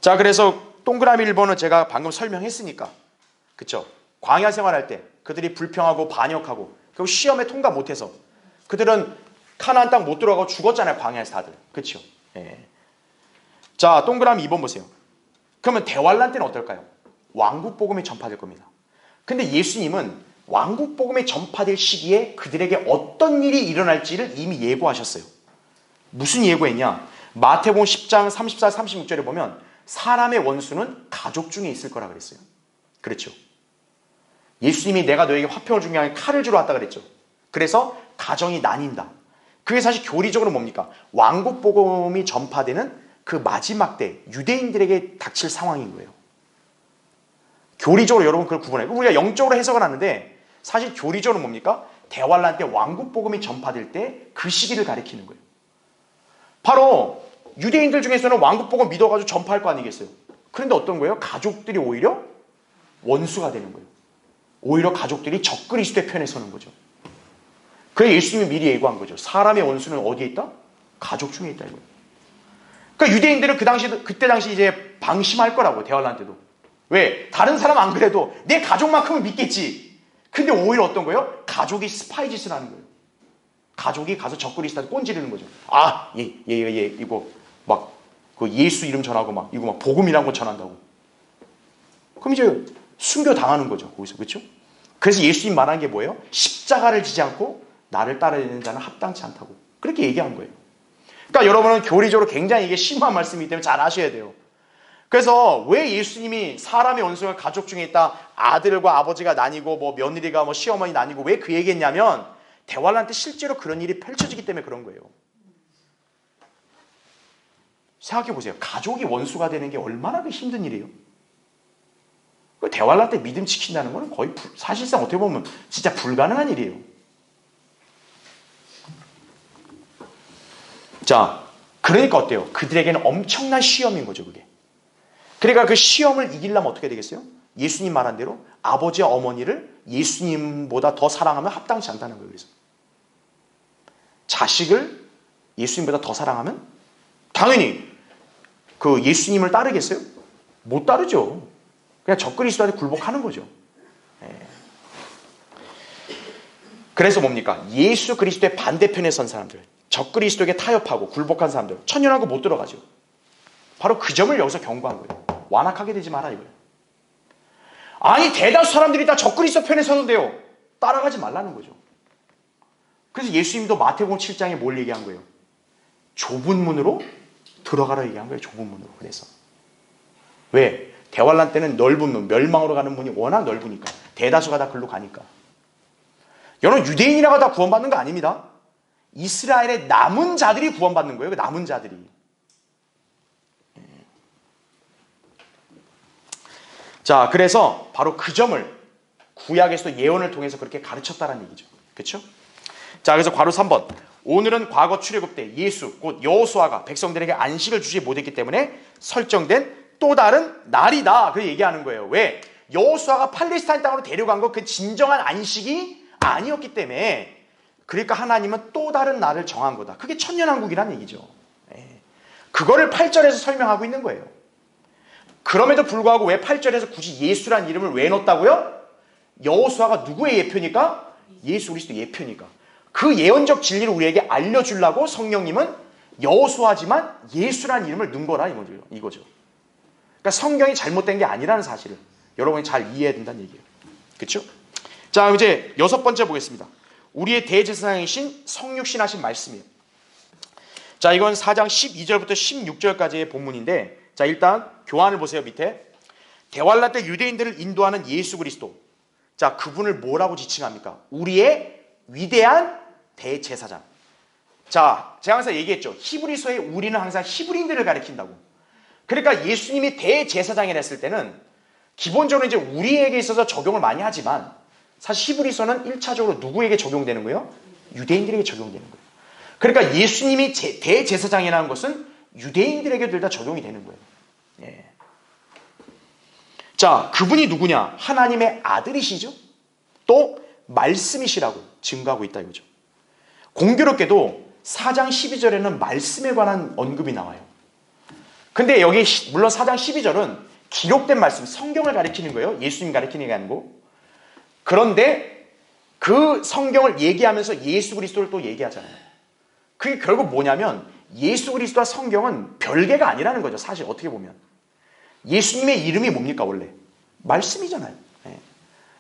자, 그래서 동그라미 1번은 제가 방금 설명했으니까, 그쵸? 광야 생활할 때 그들이 불평하고 반역하고 그리고 시험에 통과 못해서 그들은 가나안 땅 못 들어가고 죽었잖아요, 광야에서 다들. 그쵸? 예. 자, 동그라미 2번 보세요. 그러면 대환란 때는 어떨까요? 왕국 복음이 전파될 겁니다. 근데 예수님은 왕국 복음이 전파될 시기에 그들에게 어떤 일이 일어날지를 이미 예고하셨어요. 무슨 예고했냐? 마태복음 10장 34, 36절에 보면 사람의 원수는 가족 중에 있을 거라 그랬어요. 그렇죠? 예수님이 내가 너에게 화평을 주기 위해 칼을 주러 왔다 그랬죠. 그래서 가정이 나뉜다. 그게 사실 교리적으로 뭡니까? 왕국 복음이 전파되는 그 마지막 때 유대인들에게 닥칠 상황인 거예요. 교리적으로 여러분 그걸 구분해요. 우리가 영적으로 해석을 하는데 사실 교리적으로 뭡니까? 대환란 때 왕국 복음이 전파될 때 그 시기를 가리키는 거예요. 바로 유대인들 중에서는 왕국 복음 믿어가지고 전파할 거 아니겠어요? 그런데 어떤 거예요? 가족들이 오히려 원수가 되는 거예요. 오히려 가족들이 적그리스도의 편에 서는 거죠. 그래서 예수님이 미리 예고한 거죠. 사람의 원수는 어디에 있다? 가족 중에 있다 이거예요. 그러니까 유대인들은 그때 당시 이제 방심할 거라고, 대환란 때도. 왜? 다른 사람 안 그래도 내 가족만큼은 믿겠지. 근데 오히려 어떤 거예요? 가족이 스파이 짓을 하는 거예요. 가족이 가서 적그리스도한테 꼰지르는 거죠. 아, 얘 이거 막 그 예수 이름 전하고 막 이거 막 복음이란 거 전한다고. 그럼 이제 순교 당하는 거죠. 거기서. 그렇죠? 그래서 예수님 말한 게 뭐예요? 십자가를 지지 않고 나를 따라야 되는 자는 합당치 않다고. 그렇게 얘기한 거예요. 그러니까 여러분은 교리적으로 굉장히 이게 심한 말씀이기 때문에 잘 아셔야 돼요. 그래서 왜 예수님이 사람의 원수가 가족 중에 있다, 아들과 아버지가 나뉘고 뭐 며느리가 뭐 시어머니 나뉘고 왜 그 얘기했냐면 대환란 때 실제로 그런 일이 펼쳐지기 때문에 그런 거예요. 생각해 보세요. 가족이 원수가 되는 게 얼마나 힘든 일이에요. 대환란 때 믿음 지킨다는 거는 거의 사실상 어떻게 보면 진짜 불가능한 일이에요. 자, 그러니까 어때요? 그들에게는 엄청난 시험인 거죠, 그게. 그러니까 그 시험을 이기려면 어떻게 되겠어요? 예수님 말한 대로 아버지와 어머니를 예수님보다 더 사랑하면 합당치 않다는 거예요. 그래서 자식을 예수님보다 더 사랑하면 당연히 그 예수님을 따르겠어요? 못 따르죠. 그냥 적그리스도한테 굴복하는 거죠. 그래서 뭡니까? 예수 그리스도의 반대편에 선 사람들, 적그리스도에게 타협하고 굴복한 사람들, 천년왕국 못 들어가죠. 바로 그 점을 여기서 경고한 거예요. 완악하게 되지 마라 이거예요. 아니 대다수 사람들이 다 적그리스도 편에 서는데요. 따라가지 말라는 거죠. 그래서 예수님도 마태복음 7장에 뭘 얘기한 거예요? 좁은 문으로 들어가라 얘기한 거예요. 좁은 문으로. 그래서 왜? 대환란 때는 넓은 문, 멸망으로 가는 문이 워낙 넓으니까. 대다수가 다 글로 가니까. 여러분 유대인이라고 다 구원받는 거 아닙니다. 이스라엘의 남은 자들이 구원받는 거예요. 그 남은 자들이. 자, 그래서 바로 그 점을 구약에서도 예언을 통해서 그렇게 가르쳤다는 얘기죠. 그렇죠? 자, 그래서 괄호 3번. 오늘은 과거 출애굽 때 예수 곧 여호수아가 백성들에게 안식을 주지 못했기 때문에 설정된 또 다른 날이다. 그 얘기하는 거예요. 왜? 여호수아가 팔레스타인 땅으로 데려간 거 그 진정한 안식이 아니었기 때문에 그러니까 하나님은 또 다른 날을 정한 거다. 그게 천년왕국이란 얘기죠. 그거를 8절에서 설명하고 있는 거예요. 그럼에도 불구하고 왜 8절에서 굳이 예수란 이름을 왜 넣었다고요? 여호수아가 누구의 예표니까? 예수 그리스도 예표니까. 그 예언적 진리를 우리에게 알려주려고 성령님은 여호수아지만 예수란 이름을 넣은 거라 이거죠. 그러니까 성경이 잘못된 게 아니라는 사실을 여러분이 잘 이해해야 된다는 얘기예요. 그렇죠? 자, 이제 6번째 보겠습니다. 우리의 대제사장이신 성육신하신 말씀이에요. 자, 이건 4장 12절부터 16절까지의 본문인데, 자, 일단 교환을 보세요. 밑에 대환란 때 유대인들을 인도하는 예수 그리스도. 자, 그분을 뭐라고 지칭합니까? 우리의 위대한 대제사장. 자, 제가 항상 얘기했죠. 히브리서에 우리는 항상 히브리인들을 가리킨다고. 그러니까 예수님이 대제사장이라 했을 때는 기본적으로 이제 우리에게 있어서 적용을 많이 하지만 사실 히브리서는 1차적으로 누구에게 적용되는 거예요? 유대인들에게 적용되는 거예요. 그러니까 예수님이 대제사장이라는 것은 유대인들에게 둘 다 적용이 되는 거예요. 예. 자, 그분이 누구냐? 하나님의 아들이시죠? 또 말씀이시라고 증거하고 있다 이거죠. 공교롭게도 4장 12절에는 말씀에 관한 언급이 나와요. 근데 여기 물론 4장 12절은 기록된 말씀, 성경을 가리키는 거예요. 예수님 가리키는 게 아니고. 그런데 그 성경을 얘기하면서 예수 그리스도를 또 얘기하잖아요. 그게 결국 뭐냐면 예수 그리스도와 성경은 별개가 아니라는 거죠. 사실 어떻게 보면. 예수님의 이름이 뭡니까 원래? 말씀이잖아요.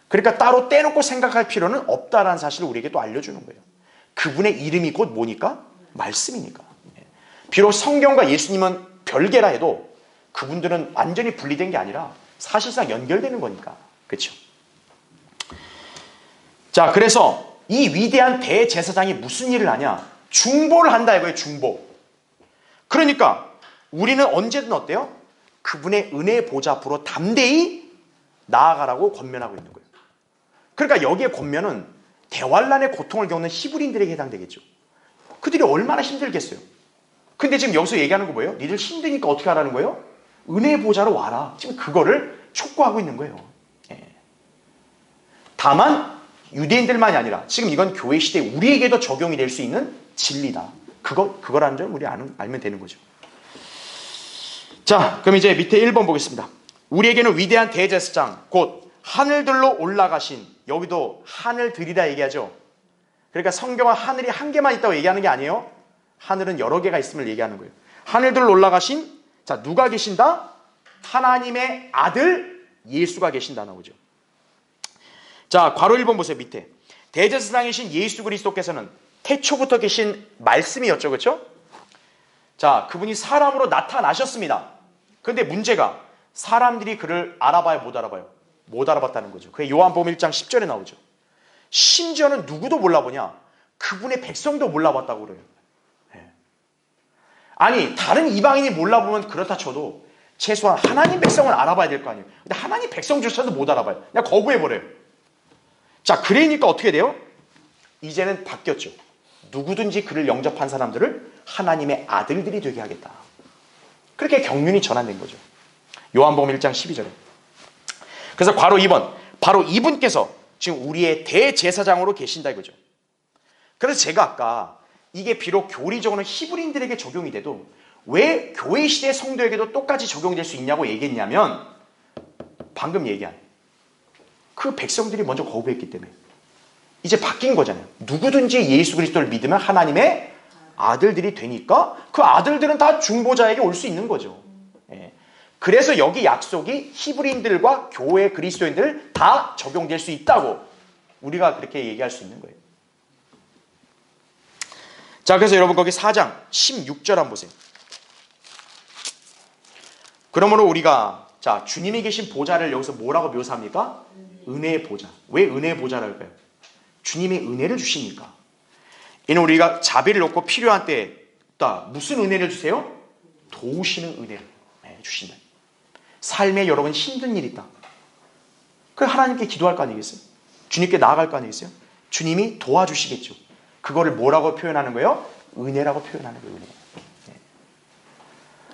그러니까 따로 떼놓고 생각할 필요는 없다라는 사실을 우리에게 또 알려주는 거예요. 그분의 이름이 곧 뭐니까? 말씀이니까. 비록 성경과 예수님은 별개라 해도 그분들은 완전히 분리된 게 아니라 사실상 연결되는 거니까. 그렇죠? 자, 그래서 이 위대한 대제사장이 무슨 일을 하냐? 중보를 한다 이거예요. 중보. 그러니까 우리는 언제든 어때요? 그분의 은혜 보좌 앞으로 담대히 나아가라고 권면하고 있는 거예요. 그러니까 여기에 권면은 대환란의 고통을 겪는 히브리인들에게 해당되겠죠. 그들이 얼마나 힘들겠어요. 근데 지금 여기서 얘기하는 거 뭐예요? 니들 힘드니까 어떻게 하라는 거예요? 은혜 보좌로 와라. 지금 그거를 촉구하고 있는 거예요. 다만 유대인들만이 아니라 지금 이건 교회 시대에 우리에게도 적용이 될 수 있는 진리다. 그거라는 점 우리 알면 되는 거죠. 자, 그럼 이제 밑에 1번 보겠습니다. 우리에게는 위대한 대제사장 곧 하늘들로 올라가신, 여기도 하늘들이라 얘기하죠. 그러니까 성경은 하늘이 한 개만 있다고 얘기하는 게 아니에요. 하늘은 여러 개가 있음을 얘기하는 거예요. 하늘들로 올라가신, 자, 누가 계신다? 하나님의 아들 예수가 계신다 나오죠. 자, 괄호 1번 보세요. 밑에 대제사장이신 예수 그리스도께서는 태초부터 계신 말씀이었죠. 그렇죠? 자, 그분이 사람으로 나타나셨습니다. 그런데 문제가 사람들이 그를 알아봐요, 못 알아봐요? 못 알아봤다는 거죠. 그게 요한복음 1장 10절에 나오죠. 심지어는 누구도 몰라보냐? 그분의 백성도 몰라봤다고 그래요. 아니, 다른 이방인이 몰라보면 그렇다 쳐도 최소한 하나님 백성을 알아봐야 될 거 아니에요. 근데 하나님 백성조차도 못 알아봐요. 그냥 거부해버려요. 자, 그러니까 어떻게 돼요? 이제는 바뀌었죠. 누구든지 그를 영접한 사람들을 하나님의 아들들이 되게 하겠다. 그렇게 경륜이 전환된 거죠. 요한복음 1장 12절에. 그래서 괄호 2번. 바로 이분께서 지금 우리의 대제사장으로 계신다 이거죠. 그래서 제가 아까 이게 비록 교리적으로는 히브리인들에게 적용이 돼도 왜 교회 시대 성도에게도 똑같이 적용될 수 있냐고 얘기했냐면 방금 얘기한 그 백성들이 먼저 거부했기 때문에 이제 바뀐 거잖아요. 누구든지 예수 그리스도를 믿으면 하나님의 아들들이 되니까 그 아들들은 다 중보자에게 올 수 있는 거죠. 예. 그래서 여기 약속이 히브리인들과 교회 그리스도인들 다 적용될 수 있다고 우리가 그렇게 얘기할 수 있는 거예요. 자, 그래서 여러분 거기 4장 16절 한번 보세요. 그러므로 우리가 자 주님이 계신 보좌를 여기서 뭐라고 묘사합니까? 은혜의 보좌. 왜 은혜의 보좌라고 할까요? 주님이 은혜를 주시니까. 이는 우리가 자비를 놓고 필요한 때에 무슨 은혜를 주세요? 도우시는 은혜를 주신다. 삶에 여러분 힘든 일이 있다. 그래 하나님께 기도할 거 아니겠어요? 주님께 나아갈 거 아니겠어요? 주님이 도와주시겠죠. 그거를 뭐라고 표현하는 거예요? 은혜라고 표현하는 거예요. 은혜.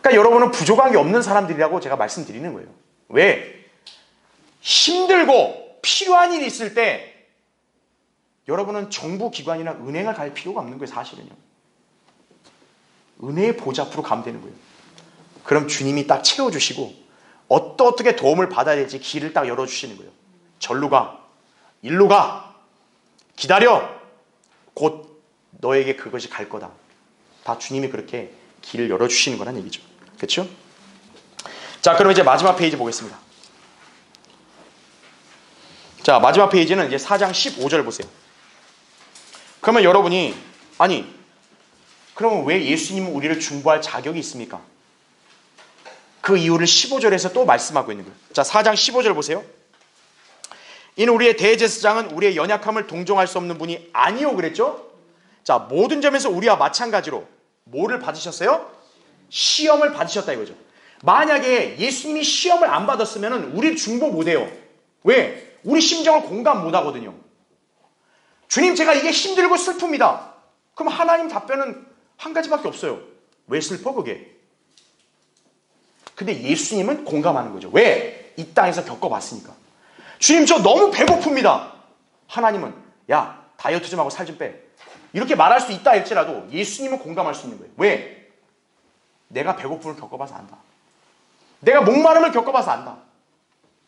그러니까 여러분은 부족한 게 없는 사람들이라고 제가 말씀드리는 거예요. 왜? 힘들고 필요한 일이 있을 때 여러분은 정부 기관이나 은행을 갈 필요가 없는 거예요. 사실은요. 은혜의 보좌 앞으로 가면 되는 거예요. 그럼 주님이 딱 채워주시고 어떻게 도움을 받아야 될지 길을 딱 열어주시는 거예요. 절로 가, 일로 가, 기다려, 곧 너에게 그것이 갈 거다. 다 주님이 그렇게 길을 열어주시는 거란 얘기죠. 그렇죠? 자, 그럼 이제 마지막 페이지 보겠습니다. 자, 마지막 페이지는 이제 4장 15절 보세요. 그러면 여러분이 아니 그러면 왜 예수님은 우리를 중보할 자격이 있습니까? 그 이유를 15절에서 또 말씀하고 있는 거예요. 자, 4장 15절 보세요. 이는 우리의 대제사장은 우리의 연약함을 동정할 수 없는 분이 아니요 그랬죠? 자, 모든 점에서 우리와 마찬가지로 뭐를 받으셨어요? 시험을 받으셨다 이거죠. 만약에 예수님이 시험을 안 받았으면 우리 중보 못해요. 왜? 우리 심정을 공감 못하거든요. 주님 제가 이게 힘들고 슬픕니다. 그럼 하나님 답변은 한 가지밖에 없어요. 왜 슬퍼 그게? 근데 예수님은 공감하는 거죠. 왜? 이 땅에서 겪어봤으니까. 주님 저 너무 배고픕니다. 하나님은 야 다이어트 좀 하고 살 좀 빼. 이렇게 말할 수 있다 할지라도 예수님은 공감할 수 있는 거예요. 왜? 내가 배고픔을 겪어봐서 안다. 내가 목마름을 겪어봐서 안다.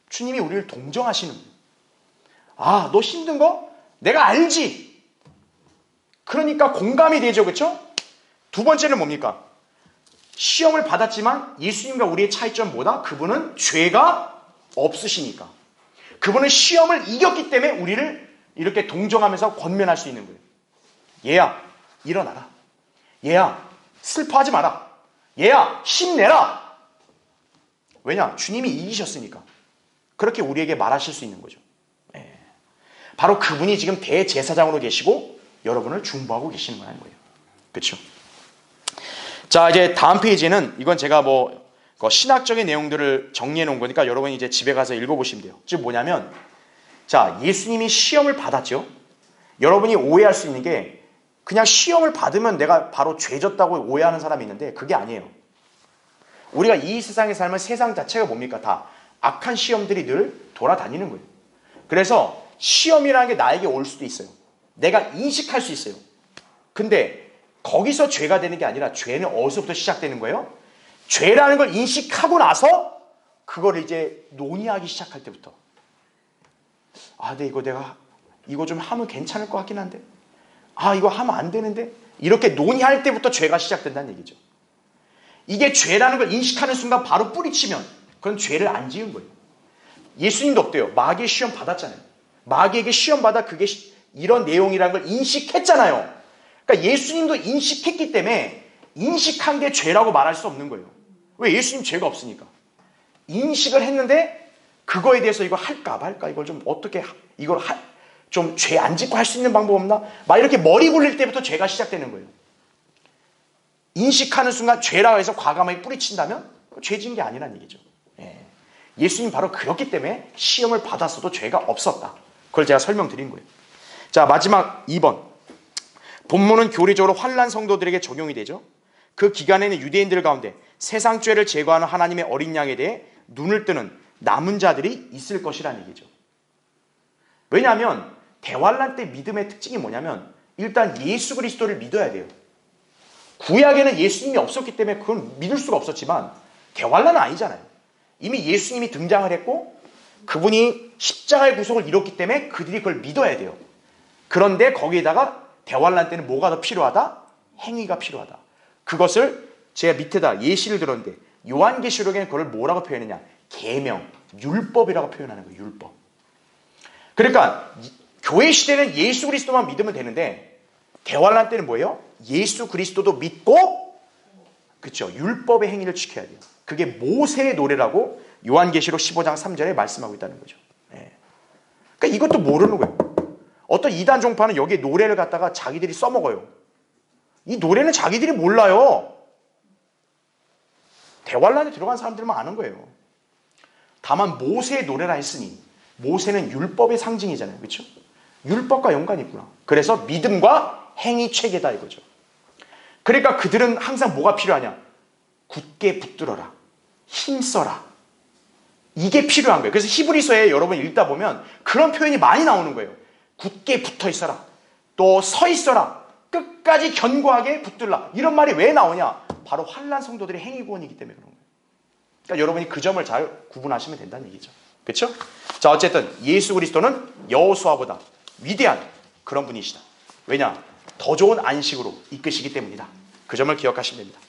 주님이 우리를 동정하시는 거예요. 아, 너 힘든 거? 내가 알지. 그러니까 공감이 되죠. 그렇죠? 두 번째는 뭡니까? 시험을 받았지만 예수님과 우리의 차이점 뭐다? 그분은 죄가 없으시니까. 그분은 시험을 이겼기 때문에 우리를 이렇게 동정하면서 권면할 수 있는 거예요. 얘야, 일어나라. 얘야, 슬퍼하지 마라. 얘야, 힘내라. 왜냐? 주님이 이기셨으니까. 그렇게 우리에게 말하실 수 있는 거죠. 네. 바로 그분이 지금 대제사장으로 계시고 여러분을 중보하고 계시는 거라는 거예요. 그렇죠? 자, 이제 다음 페이지는 이건 제가 신학적인 내용들을 정리해 놓은 거니까 여러분이 이제 집에 가서 읽어보시면 돼요. 즉 뭐냐면, 자, 예수님이 시험을 받았죠. 여러분이 오해할 수 있는 게 그냥 시험을 받으면 내가 바로 죄졌다고 오해하는 사람이 있는데 그게 아니에요. 우리가 이 세상에 살면 세상 자체가 뭡니까? 다 악한 시험들이 늘 돌아다니는 거예요. 그래서 시험이라는 게 나에게 올 수도 있어요. 내가 인식할 수 있어요. 근데 거기서 죄가 되는 게 아니라 죄는 어디서부터 시작되는 거예요? 죄라는 걸 인식하고 나서 그걸 이제 논의하기 시작할 때부터 아, 근데 내가 이거 좀 하면 괜찮을 것 같긴 한데 아, 이거 하면 안 되는데 이렇게 논의할 때부터 죄가 시작된다는 얘기죠. 이게 죄라는 걸 인식하는 순간 바로 뿌리치면 그건 죄를 안 지은 거예요. 예수님도 어때요? 마귀의 시험 받았잖아요. 마귀에게 시험 받아 그게 이런 내용이라는 걸 인식했잖아요. 그러니까 예수님도 인식했기 때문에 인식한 게 죄라고 말할 수 없는 거예요. 왜? 예수님 죄가 없으니까. 인식을 했는데 그거에 대해서 이거 할까 말까 이걸 좀 어떻게 이걸 좀 죄 안 짓고 할 수 있는 방법 없나? 막 이렇게 머리 굴릴 때부터 죄가 시작되는 거예요. 인식하는 순간 죄라고 해서 과감하게 뿌리친다면 죄 지은 게 아니란 얘기죠. 예. 예수님 바로 그렇기 때문에 시험을 받았어도 죄가 없었다. 그걸 제가 설명드린 거예요. 자, 마지막 2번. 본문은 교리적으로 환난 성도들에게 적용이 되죠. 그 기간에는 유대인들 가운데 세상 죄를 제거하는 하나님의 어린 양에 대해 눈을 뜨는 남은 자들이 있을 것이라는 얘기죠. 왜냐하면 대환란 때 믿음의 특징이 뭐냐면 일단 예수 그리스도를 믿어야 돼요. 구약에는 예수님이 없었기 때문에 그걸 믿을 수가 없었지만 대환란은 아니잖아요. 이미 예수님이 등장을 했고 그분이 십자가의 구속을 이뤘기 때문에 그들이 그걸 믿어야 돼요. 그런데 거기에다가 대환란 때는 뭐가 더 필요하다? 행위가 필요하다. 그것을 제가 밑에다 예시를 들었는데 요한계시록에는 그걸 뭐라고 표현했냐? 계명, 율법이라고 표현하는 거예요. 율법. 그러니까 교회 시대는 예수 그리스도만 믿으면 되는데 대환란 때는 뭐예요? 예수 그리스도도 믿고 그렇죠. 율법의 행위를 지켜야 돼요. 그게 모세의 노래라고 요한계시록 15장 3절에 말씀하고 있다는 거죠. 예. 그러니까 이것도 모르는 거예요. 어떤 이단 종파는 여기에 노래를 갖다가 자기들이 써먹어요. 이 노래는 자기들이 몰라요. 대환란에 들어간 사람들만 아는 거예요. 다만 모세의 노래라 했으니 모세는 율법의 상징이잖아요. 그렇죠? 율법과 연관이 있구나. 그래서 믿음과 행위 체계다 이거죠. 그러니까 그들은 항상 뭐가 필요하냐? 굳게 붙들어라. 힘써라. 이게 필요한 거예요. 그래서 히브리서에 여러분 읽다 보면 그런 표현이 많이 나오는 거예요. 굳게 붙어 있어라. 또 서 있어라. 끝까지 견고하게 붙들라. 이런 말이 왜 나오냐? 바로 환난 성도들의 행위 구원이기 때문에 그런 거예요. 그러니까 여러분이 그 점을 잘 구분하시면 된다는 얘기죠. 그렇죠? 자, 어쨌든 예수 그리스도는 여호수아보다 위대한 그런 분이시다. 왜냐? 더 좋은 안식으로 이끄시기 때문이다. 그 점을 기억하시면 됩니다.